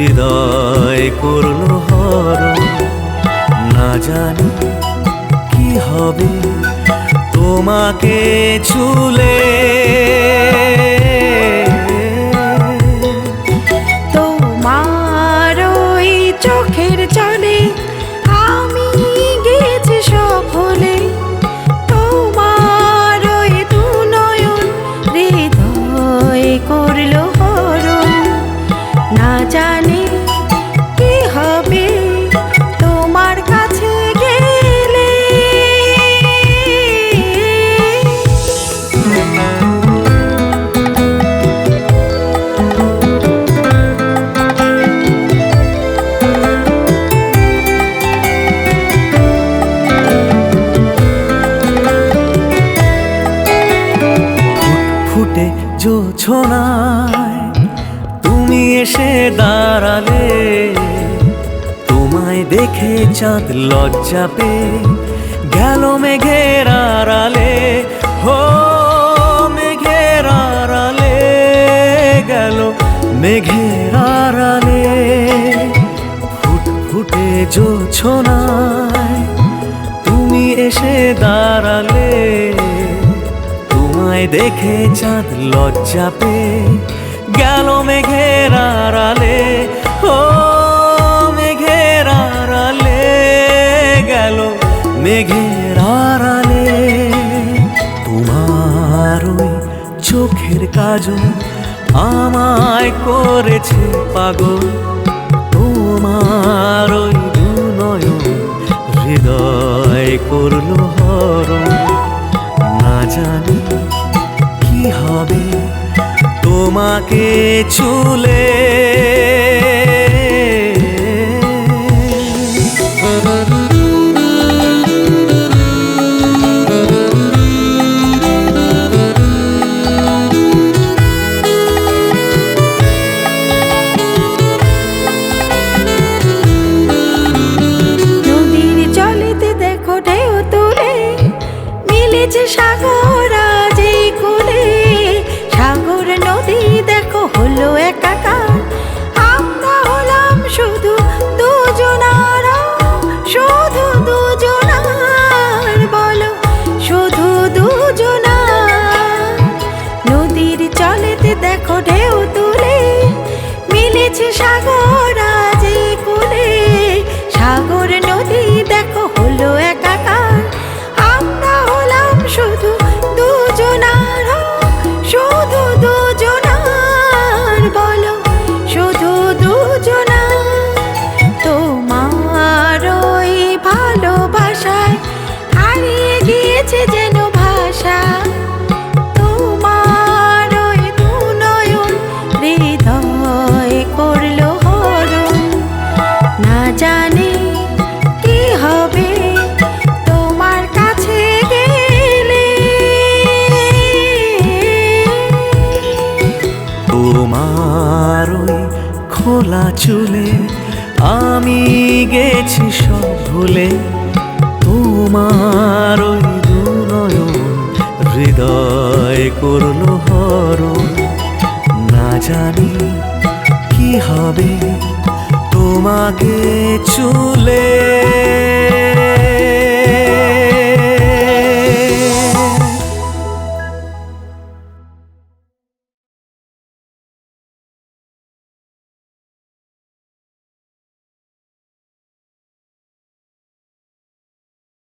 হৃদয় করলো হরণ। না জানি কি হবে তোমাকে ছুলে। তোমার ওই চোখের জলে আমি গেছি সফলে। তোমার ওই দু নয়ন হৃদয় করলো হরণ। না জানি কি হবে তোমার কাছে গেলে। ফুটে জোছনায় তুমি এসে দাঁড়ালে। তোমায় দেখে চাঁদ লজ্জা পেয়ে গেল মেঘের আড়ালে। হো মেঘের আড়ালে গেল মেঘের আড়ালে। ফুটফুটে জোছনায় তুমি এসে দাঁড়ালে। তোমায় দেখে চাঁদ লজ্জা পেয়ে গেল মেঘের আড়ালে। ও মেঘের আড়ালে গেল মেঘের আড়ালে। তোমার ওই চোখের কাজল আমায় করেছে পাগল। তোমার ওই দু নয়ন হৃদয় করলো হরণ। না জানি কি হবে তোমাকে ছুলে। নদীর জলেতে দেখো ঢেউ তুলে মিলেছে সাগর আজ এই কোলে। সাগর নদী দেখো হলো একাকার। আমরা হলাম শুধু দুজনার, শুধু দুজনার, বলো শুধু দুজনার। নদীর জলেতে দেখো ঢেউ তুলে মিলেছে সাগর আজ এই কোলে। সাগর নদী দেখো হলো একাকার। আমরা হলাম শুধু দুজনার, শুধু দুজনার, বলো শুধু দুজনার। তোমার ওই ভালোবাসায় হারিয়ে গিয়েছে যেন ভাষা। তোমার ওই দু নয়ন হৃদয় করলো হরণ। না জানি কি হবে তোমার কাছে গেলে। তোমার ওই খোলা চুলে আমি গেছি সব ভুলে। তোমার ওই দু নয়ন হৃদয় করলো হরণ। না জানি কি হবে তোমাকে ছুলে।